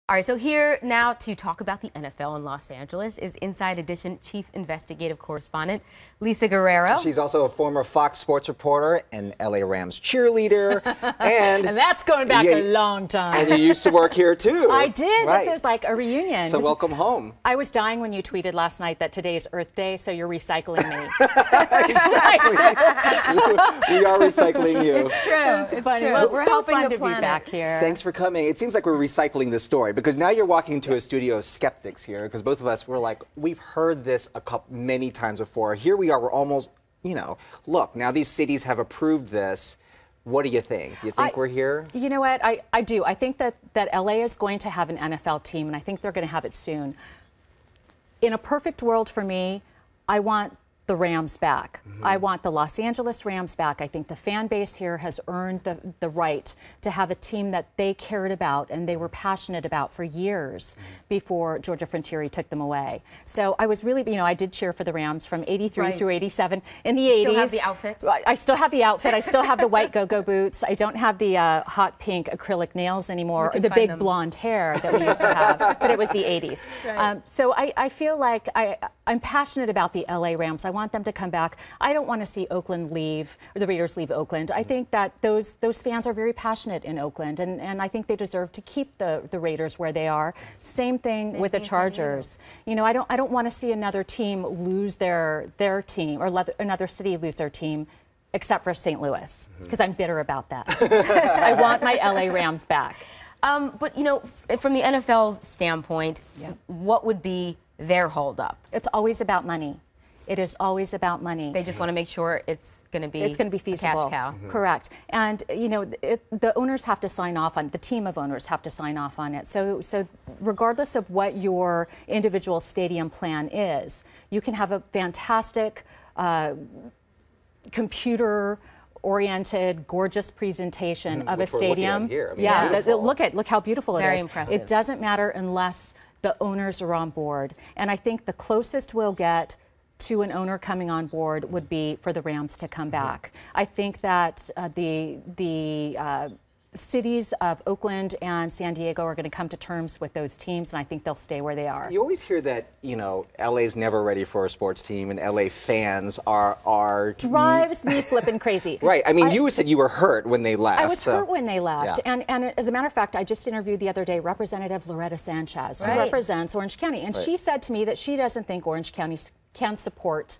All right, so here now to talk about the NFL in Los Angeles is Inside Edition Chief Investigative Correspondent Lisa Guerrero. She's also a former Fox Sports reporter and LA Rams cheerleader. and that's going back a long time. And you used to work here too. I did. Right. This is like a reunion. So welcome home. I was dying when you tweeted last night that today's Earth Day, so you're recycling me. Exactly. We are recycling you. It's true. It's funny. true. Well, We're so helping fun the to planet. be back here. Thanks for coming. It seems like we're recycling this story because now you're walking into a studio of skeptics here because both of us were like, we've heard this many times before. Here we are, we're almost, look, now these cities have approved this. What do you think? Do you think we're here? You know what? I do. I think that LA is going to have an NFL team, and I think they're going to have it soon. In a perfect world for me, I want the Rams back. I want the Los Angeles Rams back. I think the fan base here has earned the right to have a team that they cared about and they were passionate about for years before Georgia Frontiere took them away. So I was really, I did cheer for the Rams from 83 through 87. In the 80s. Still have the outfit? I still have the outfit. I still have the white go-go boots. I don't have the hot pink acrylic nails anymore, or the big blonde hair that we used to have, but it was the 80s. Right. So I feel like I'm passionate about the LA Rams. I want them to come back. I don't want to see Oakland leave, or the Raiders leave Oakland. I think that those fans are very passionate in Oakland, and I think they deserve to keep the Raiders where they are. Same thing with the Chargers. I don't want to see another team lose their team, or let another city lose their team, except for St. Louis, because I'm bitter about that. I want my LA Rams back. But from the NFL's standpoint, what would be their holdup? It's always about money. It is always about money. They just want to make sure it's going to be feasible. A cash cow. Correct. And the owners have to sign off on, the team of owners have to sign off on it. So regardless of what your individual stadium plan is, you can have a fantastic computer-oriented, gorgeous presentation of a stadium. Here. I mean, look how beautiful it is. Very impressive. It doesn't matter unless the owners are on board. And I think the closest we'll get to an owner coming on board would be for the Rams to come back. I think that the cities of Oakland and San Diego are going to come to terms with those teams, and I think they'll stay where they are. You always hear that, LA's never ready for a sports team, and LA fans are drives me flipping crazy. Right. I mean, you said you were hurt when they left. I was hurt when they left. Yeah. And as a matter of fact, I just interviewed the other day Representative Loretta Sanchez, who represents Orange County, and she said to me that she doesn't think Orange County can support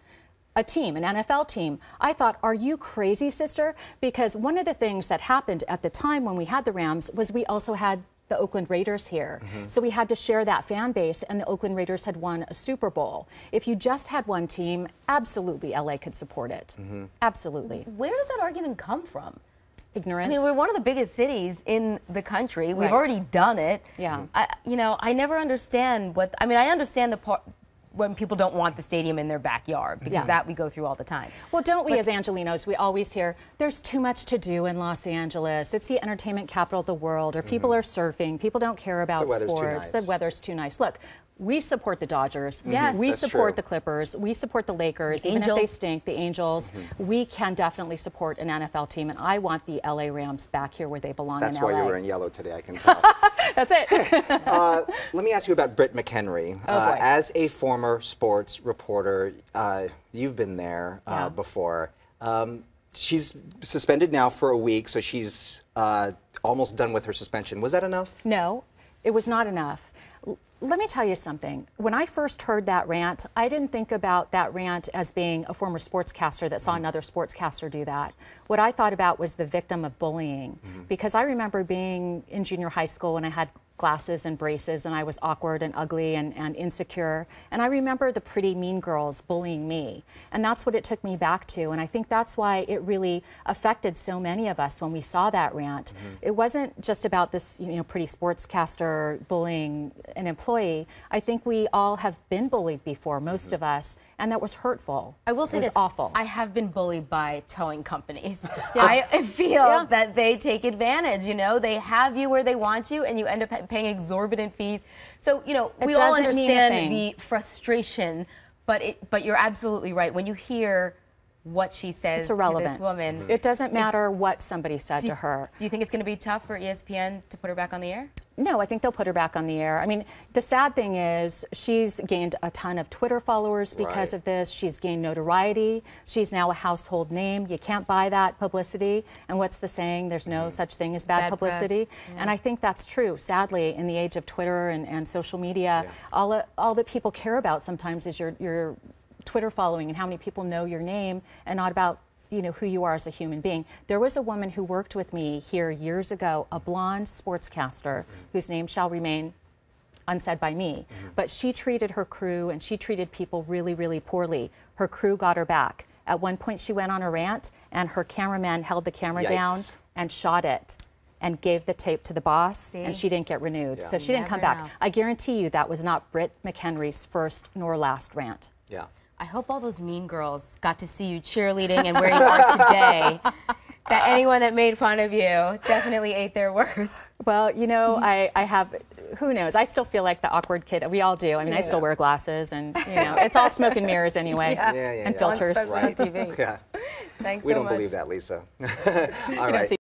a team, an NFL team. I thought, are you crazy, sister? Because one of the things that happened at the time when we had the Rams was we also had the Oakland Raiders here. So we had to share that fan base, and the Oakland Raiders had won a Super Bowl. If you just had one team, absolutely LA could support it. Absolutely. Where does that argument come from? Ignorance. I mean, we're one of the biggest cities in the country. We've already done it. Yeah. I never understand I understand the part when people don't want the stadium in their backyard, because that we go through all the time. Well, don't we as Angelinos, we always hear, there's too much to do in Los Angeles. It's the entertainment capital of the world, or people are surfing, people don't care about sports, the weather's too nice. Look, we support the Dodgers. Yes. We support the Clippers. We support the Lakers. Even if they stink, the Angels. We can definitely support an NFL team, and I want the LA Rams back here where they belong in LA. That's why you were in yellow today, I can tell. That's it. Let me ask you about Britt McHenry. As a former sports reporter, you've been there before. She's suspended now for a week, so she's almost done with her suspension. Was that enough? No, it was not enough. Let me tell you something. When I first heard that rant, I didn't think about that rant as being a former sportscaster that saw another sportscaster do that. What I thought about was the victim of bullying. Because I remember being in junior high school when I had glasses and braces, and I was awkward and ugly and insecure. And I remember the pretty mean girls bullying me. And that's what it took me back to. And I think that's why it really affected so many of us when we saw that rant. It wasn't just about this pretty sportscaster bullying an employee. I think we all have been bullied before, most of us, and that was hurtful. I will say this, awful. I have been bullied by towing companies. I feel that they take advantage. They have you where they want you, and you end up paying exorbitant fees. So we all understand the frustration, but you're absolutely right. When you hear what she says to this woman, it doesn't matter what somebody said to her. Do you think it's going to be tough for ESPN to put her back on the air? No, I think they'll put her back on the air. I mean, the sad thing is she's gained a ton of Twitter followers because of this. She's gained notoriety. She's now a household name. You can't buy that publicity. And what's the saying? There's no such thing as bad publicity. Yeah. And I think that's true. Sadly, in the age of Twitter and social media, all that people care about sometimes is your Twitter following and how many people know your name, and not about who you are as a human being. There was a woman who worked with me here years ago, a blonde sportscaster whose name shall remain unsaid by me, but she treated her crew and she treated people really, really poorly. Her crew got her back. At one point she went on a rant and her cameraman held the camera down and shot it and gave the tape to the boss, and she didn't get renewed. So she didn't come back. I guarantee you that was not Britt McHenry's first nor last rant. Yeah. I hope all those mean girls got to see you cheerleading and where you are today. That anyone that made fun of you definitely ate their words. Well, I have, who knows? I still feel like the awkward kid. We all do. I mean, I still wear glasses, and it's all smoke and mirrors anyway, and filters. On TV. Yeah. Thanks we so don't much. believe that, Lisa. All right.